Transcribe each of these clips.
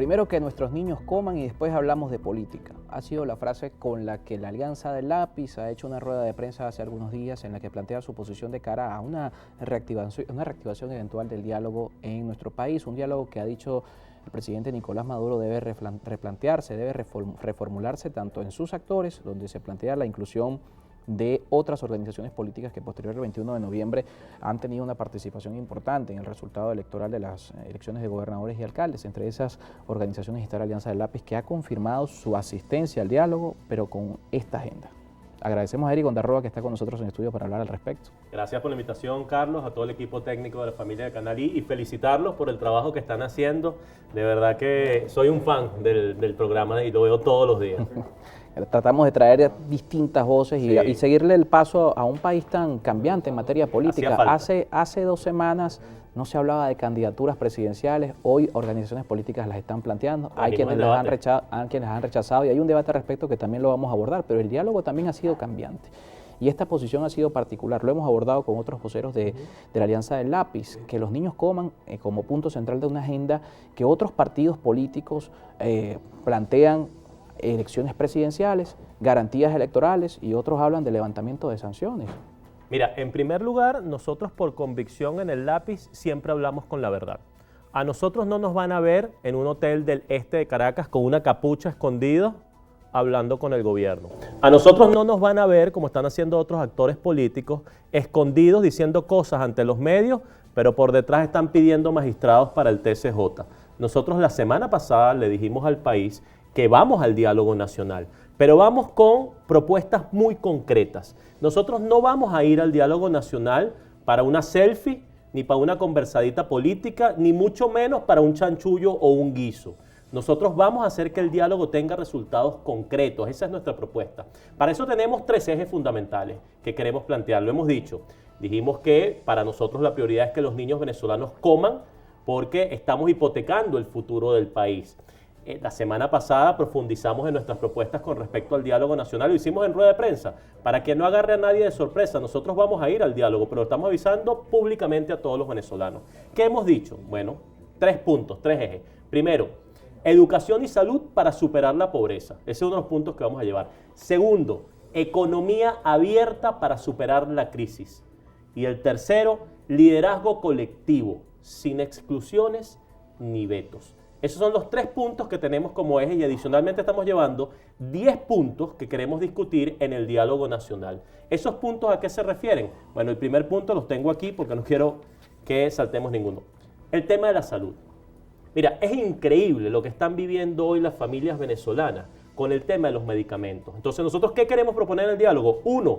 Primero que nuestros niños coman y después hablamos de política. Ha sido la frase con la que la Alianza del Lápiz ha hecho una rueda de prensa hace algunos días en la que plantea su posición de cara a una reactivación eventual del diálogo en nuestro país. Un diálogo que ha dicho el presidente Nicolás Maduro debe replantearse, debe reformularse tanto en sus actores, donde se plantea la inclusión de otras organizaciones políticas que posterior al 21 de noviembre han tenido una participación importante en el resultado electoral de las elecciones de gobernadores y alcaldes. Entre esas organizaciones está la Alianza del Lápiz, que ha confirmado su asistencia al diálogo, pero con esta agenda. Agradecemos a Eric Ondarroa, que está con nosotros en estudio para hablar al respecto. Gracias por la invitación, Carlos, a todo el equipo técnico de la familia de Canal I, y felicitarlos por el trabajo que están haciendo. De verdad que soy un fan del programa y lo veo todos los días. Tratamos de traer distintas voces y seguirle el paso a un país tan cambiante en materia política. Hace 2 semanas no se hablaba de candidaturas presidenciales, hoy organizaciones políticas las están planteando, hay quienes las han rechazado y hay un debate al respecto que también lo vamos a abordar, pero el diálogo también ha sido cambiante. Y esta posición ha sido particular, lo hemos abordado con otros voceros de la Alianza del Lápiz, que los niños coman como punto central de una agenda que otros partidos políticos plantean elecciones presidenciales, garantías electorales y otros hablan de levantamiento de sanciones. Mira, en primer lugar, nosotros por convicción en el Lápiz siempre hablamos con la verdad. A nosotros no nos van a ver en un hotel del este de Caracas con una capucha escondido hablando con el gobierno. A nosotros no nos van a ver, como están haciendo otros actores políticos, escondidos diciendo cosas ante los medios, pero por detrás están pidiendo magistrados para el TCJ. Nosotros la semana pasada le dijimos al país que vamos al diálogo nacional, pero vamos con propuestas muy concretas. Nosotros no vamos a ir al diálogo nacional para una selfie, ni para una conversadita política, ni mucho menos para un chanchullo o un guiso. Nosotros vamos a hacer que el diálogo tenga resultados concretos, esa es nuestra propuesta. Para eso tenemos 3 ejes fundamentales que queremos plantear, lo hemos dicho. Dijimos que para nosotros la prioridad es que los niños venezolanos coman porque estamos hipotecando el futuro del país. La semana pasada profundizamos en nuestras propuestas con respecto al diálogo nacional, lo hicimos en rueda de prensa, para que no agarre a nadie de sorpresa. Nosotros vamos a ir al diálogo, pero lo estamos avisando públicamente a todos los venezolanos. ¿Qué hemos dicho? Bueno, 3 puntos, 3 ejes. Primero, educación y salud para superar la pobreza. Ese es uno de los puntos que vamos a llevar. Segundo, economía abierta para superar la crisis. Y el tercero, liderazgo colectivo, sin exclusiones ni vetos. Esos son los 3 puntos que tenemos como eje y adicionalmente estamos llevando 10 puntos que queremos discutir en el diálogo nacional. ¿Esos puntos a qué se refieren? Bueno, el primer punto los tengo aquí porque no quiero que saltemos ninguno. El tema de la salud. Mira, es increíble lo que están viviendo hoy las familias venezolanas con el tema de los medicamentos. Entonces, ¿nosotros qué queremos proponer en el diálogo? 1,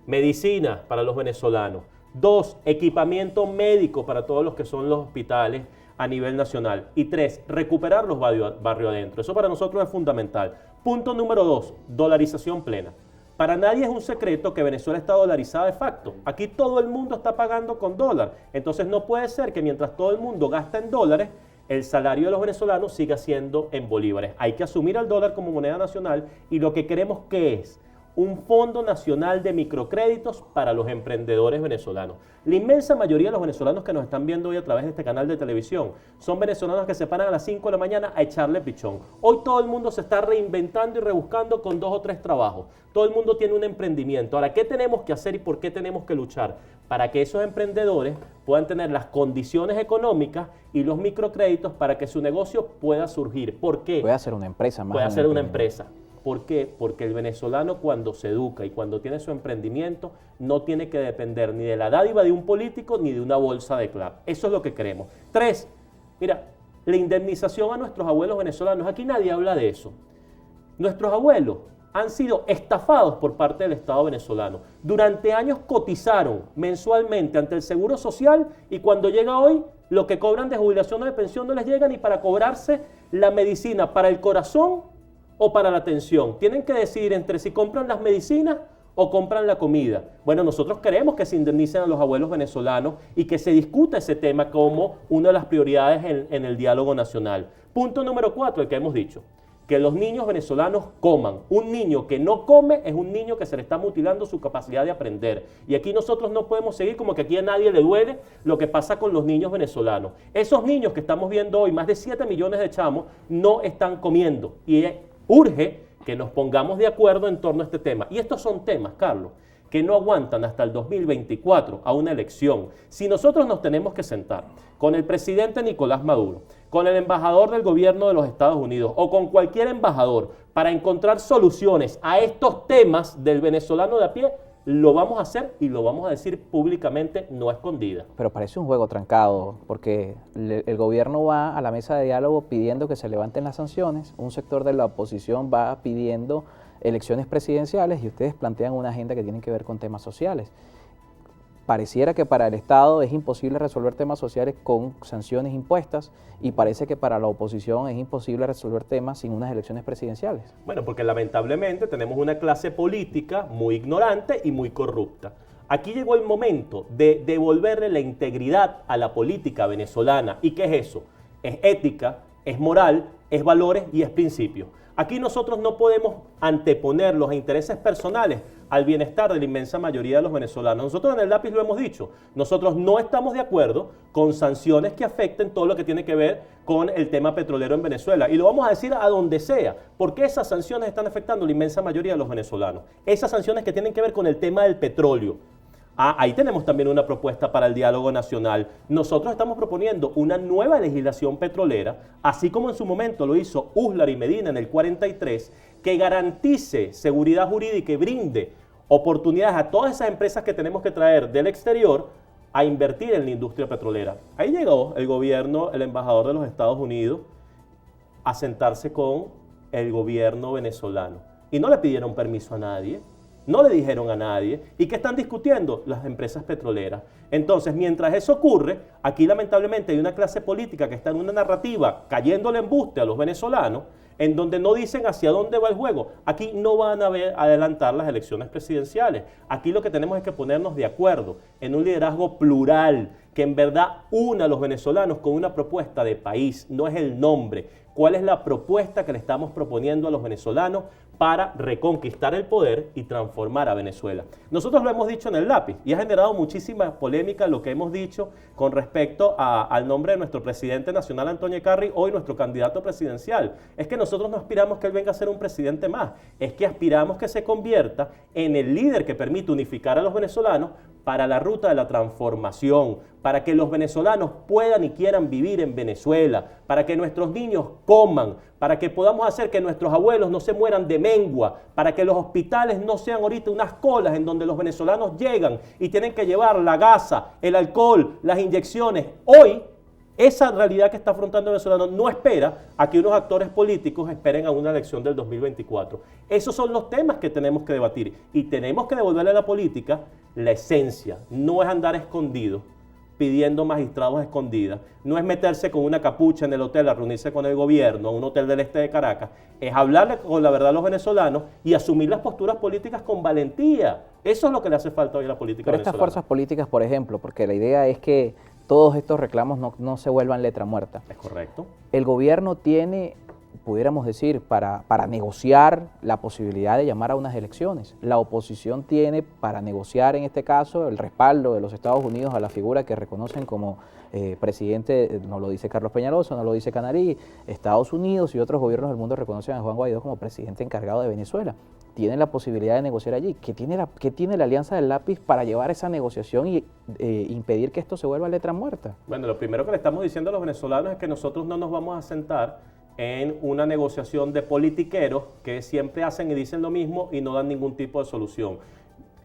medicina para los venezolanos. 2, equipamiento médico para todos los que son los hospitales a nivel nacional. Y 3, recuperar los barrios adentro. Eso para nosotros es fundamental. Punto número 2, dolarización plena. Para nadie es un secreto que Venezuela está dolarizada de facto. Aquí todo el mundo está pagando con dólar. Entonces no puede ser que mientras todo el mundo gasta en dólares, el salario de los venezolanos siga siendo en bolívares. Hay que asumir al dólar como moneda nacional y lo que queremos que es un Fondo Nacional de Microcréditos para los emprendedores venezolanos. La inmensa mayoría de los venezolanos que nos están viendo hoy a través de este canal de televisión son venezolanos que se paran a las 5 de la mañana a echarle pichón. Hoy todo el mundo se está reinventando y rebuscando con 2 o 3 trabajos. Todo el mundo tiene un emprendimiento. Ahora, ¿qué tenemos que hacer y por qué tenemos que luchar? Para que esos emprendedores puedan tener las condiciones económicas y los microcréditos para que su negocio pueda surgir. ¿Por qué? Puede ser una empresa más. Puede ser una empresa. ¿Por qué? Porque el venezolano cuando se educa y cuando tiene su emprendimiento no tiene que depender ni de la dádiva de un político ni de una bolsa de CLAP. Eso es lo que queremos. 3, mira, la indemnización a nuestros abuelos venezolanos. Aquí nadie habla de eso. Nuestros abuelos han sido estafados por parte del Estado venezolano. Durante años cotizaron mensualmente ante el Seguro Social y cuando llega hoy, lo que cobran de jubilación o de pensión no les llega ni para cobrarse la medicina para el corazón o para la atención. Tienen que decidir entre si compran las medicinas o compran la comida. Bueno, nosotros queremos que se indemnicen a los abuelos venezolanos y que se discuta ese tema como una de las prioridades en el diálogo nacional. Punto número 4, el que hemos dicho. que los niños venezolanos coman. Un niño que no come es un niño que se le está mutilando su capacidad de aprender. Y aquí nosotros no podemos seguir como que aquí a nadie le duele lo que pasa con los niños venezolanos. Esos niños que estamos viendo hoy, más de 7 millones de chamos, no están comiendo. Y urge que nos pongamos de acuerdo en torno a este tema. Y estos son temas, Carlos, que no aguantan hasta el 2024 a una elección. Si nosotros nos tenemos que sentar con el presidente Nicolás Maduro, con el embajador del gobierno de los Estados Unidos o con cualquier embajador para encontrar soluciones a estos temas del venezolano de a pie, lo vamos a hacer y lo vamos a decir públicamente, no a escondida. Pero parece un juego trancado, porque el gobierno va a la mesa de diálogo pidiendo que se levanten las sanciones, un sector de la oposición va pidiendo elecciones presidenciales y ustedes plantean una agenda que tiene que ver con temas sociales. Pareciera que para el Estado es imposible resolver temas sociales con sanciones impuestas y parece que para la oposición es imposible resolver temas sin unas elecciones presidenciales. Bueno, porque lamentablemente tenemos una clase política muy ignorante y muy corrupta. Aquí llegó el momento de devolverle la integridad a la política venezolana. ¿Y qué es eso? Es ética, es moral, es valores y es principio. Aquí nosotros no podemos anteponer los intereses personales al bienestar de la inmensa mayoría de los venezolanos. Nosotros en el lápiz lo hemos dicho, nosotros no estamos de acuerdo con sanciones que afecten todo lo que tiene que ver con el tema petrolero en Venezuela. Y lo vamos a decir a donde sea, porque esas sanciones están afectando a la inmensa mayoría de los venezolanos. Esas sanciones que tienen que ver con el tema del petróleo. Ahí tenemos también una propuesta para el diálogo nacional. Nosotros estamos proponiendo una nueva legislación petrolera, así como en su momento lo hizo Uslar y Medina en el 43, que garantice seguridad jurídica y brinde oportunidades a todas esas empresas que tenemos que traer del exterior a invertir en la industria petrolera. Ahí llegó el gobierno, el embajador de los Estados Unidos, a sentarse con el gobierno venezolano. Y no le pidieron permiso a nadie. No le dijeron a nadie. ¿Y qué están discutiendo? Las empresas petroleras. Entonces, mientras eso ocurre, aquí lamentablemente hay una clase política que está en una narrativa cayéndole embuste a los venezolanos, en donde no dicen hacia dónde va el juego. Aquí no van a adelantar las elecciones presidenciales. Aquí lo que tenemos es que ponernos de acuerdo en un liderazgo plural, que en verdad una a los venezolanos con una propuesta de país, no es el nombre. ¿Cuál es la propuesta que le estamos proponiendo a los venezolanos para reconquistar el poder y transformar a Venezuela? Nosotros lo hemos dicho en el lápiz y ha generado muchísima polémica lo que hemos dicho con respecto al nombre de nuestro presidente nacional, Antonio Carri, hoy nuestro candidato presidencial. Es que nosotros no aspiramos que él venga a ser un presidente más, es que aspiramos que se convierta en el líder que permite unificar a los venezolanos para la ruta de la transformación, para que los venezolanos puedan y quieran vivir en Venezuela, para que nuestros niños coman, para que podamos hacer que nuestros abuelos no se mueran de mengua, para que los hospitales no sean ahorita unas colas en donde los venezolanos llegan y tienen que llevar la gasa, el alcohol, las inyecciones. Hoy, esa realidad que está afrontando el venezolano no espera a que unos actores políticos esperen a una elección del 2024. Esos son los temas que tenemos que debatir y tenemos que devolverle a la política la esencia. No es andar escondido pidiendo magistrados escondidas, no es meterse con una capucha en el hotel a reunirse con el gobierno, a un hotel del este de Caracas, es hablarle con la verdad a los venezolanos y asumir las posturas políticas con valentía. Eso es lo que le hace falta hoy a la política venezolana. Pero estas fuerzas políticas, por ejemplo, porque la idea es que todos estos reclamos no se vuelvan letra muerta. Es correcto. El gobierno tiene, pudiéramos decir, para negociar la posibilidad de llamar a unas elecciones. La oposición tiene para negociar, en este caso, el respaldo de los Estados Unidos a la figura que reconocen como presidente, no lo dice Carlos Peñalosa, no lo dice Canarí, Estados Unidos y otros gobiernos del mundo reconocen a Juan Guaidó como presidente encargado de Venezuela. Tienen la posibilidad de negociar allí. ¿Qué tiene la Alianza del Lápiz para llevar esa negociación y impedir que esto se vuelva letra muerta? Bueno, lo primero que le estamos diciendo a los venezolanos es que nosotros no nos vamos a sentar en una negociación de politiqueros que siempre hacen y dicen lo mismo y no dan ningún tipo de solución.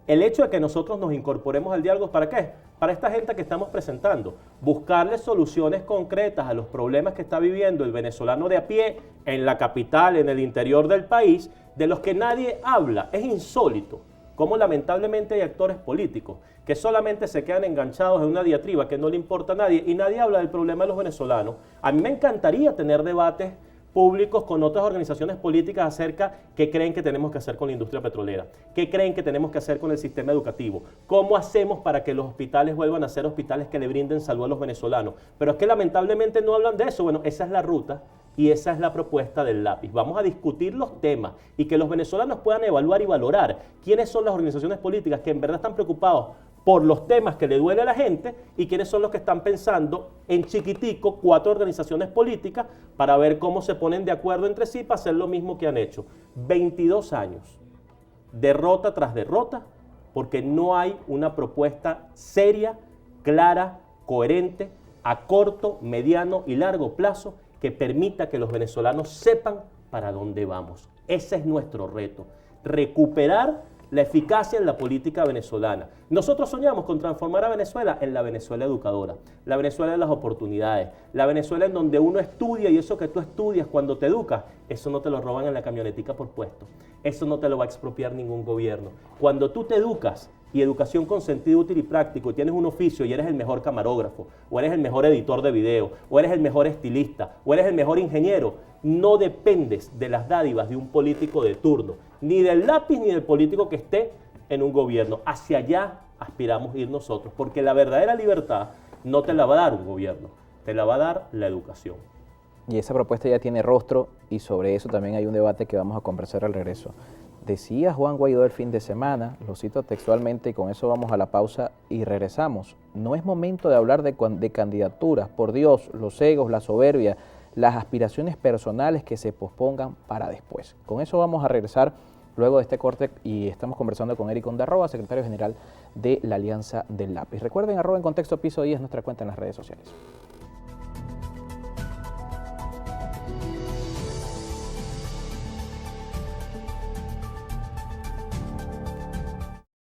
El hecho de que nosotros nos incorporemos al diálogo, ¿para qué? Para esta gente que estamos presentando, buscarle soluciones concretas a los problemas que está viviendo el venezolano de a pie en la capital, en el interior del país, de los que nadie habla. Es insólito cómo lamentablemente hay actores políticos que solamente se quedan enganchados en una diatriba que no le importa a nadie y nadie habla del problema de los venezolanos. A mí me encantaría tener debates públicos con otras organizaciones políticas acerca qué creen que tenemos que hacer con la industria petrolera, qué creen que tenemos que hacer con el sistema educativo, cómo hacemos para que los hospitales vuelvan a ser hospitales que le brinden salud a los venezolanos. Pero es que lamentablemente no hablan de eso. Bueno, esa es la ruta y esa es la propuesta del lápiz. Vamos a discutir los temas y que los venezolanos puedan evaluar y valorar quiénes son las organizaciones políticas que en verdad están preocupados por los temas que le duele a la gente y quiénes son los que están pensando en chiquitico 4 organizaciones políticas para ver cómo se ponen de acuerdo entre sí para hacer lo mismo que han hecho. 22 años, derrota tras derrota, porque no hay una propuesta seria, clara, coherente, a corto, mediano y largo plazo que permita que los venezolanos sepan para dónde vamos. Ese es nuestro reto, recuperar la eficacia en la política venezolana. Nosotros soñamos con transformar a Venezuela en la Venezuela educadora, la Venezuela de las oportunidades, la Venezuela en donde uno estudia y eso que tú estudias cuando te educas, eso no te lo roban en la camionetica por puesto, eso no te lo va a expropiar ningún gobierno. Cuando tú te educas, y educación con sentido útil y práctico, tienes un oficio y eres el mejor camarógrafo, o eres el mejor editor de video, o eres el mejor estilista, o eres el mejor ingeniero, no dependes de las dádivas de un político de turno, ni del lápiz ni del político que esté en un gobierno. Hacia allá aspiramos ir nosotros, porque la verdadera libertad no te la va a dar un gobierno, te la va a dar la educación. Y esa propuesta ya tiene rostro y sobre eso también hay un debate que vamos a conversar al regreso. Decía Juan Guaidó el fin de semana, lo cito textualmente y con eso vamos a la pausa y regresamos. No es momento de hablar de candidaturas, por Dios, los egos, la soberbia, las aspiraciones personales que se pospongan para después. Con eso vamos a regresar luego de este corte y estamos conversando con Eric Ondarroa, secretario general de la Alianza del Lápiz. Recuerden, @en contexto piso 10 nuestra cuenta en las redes sociales.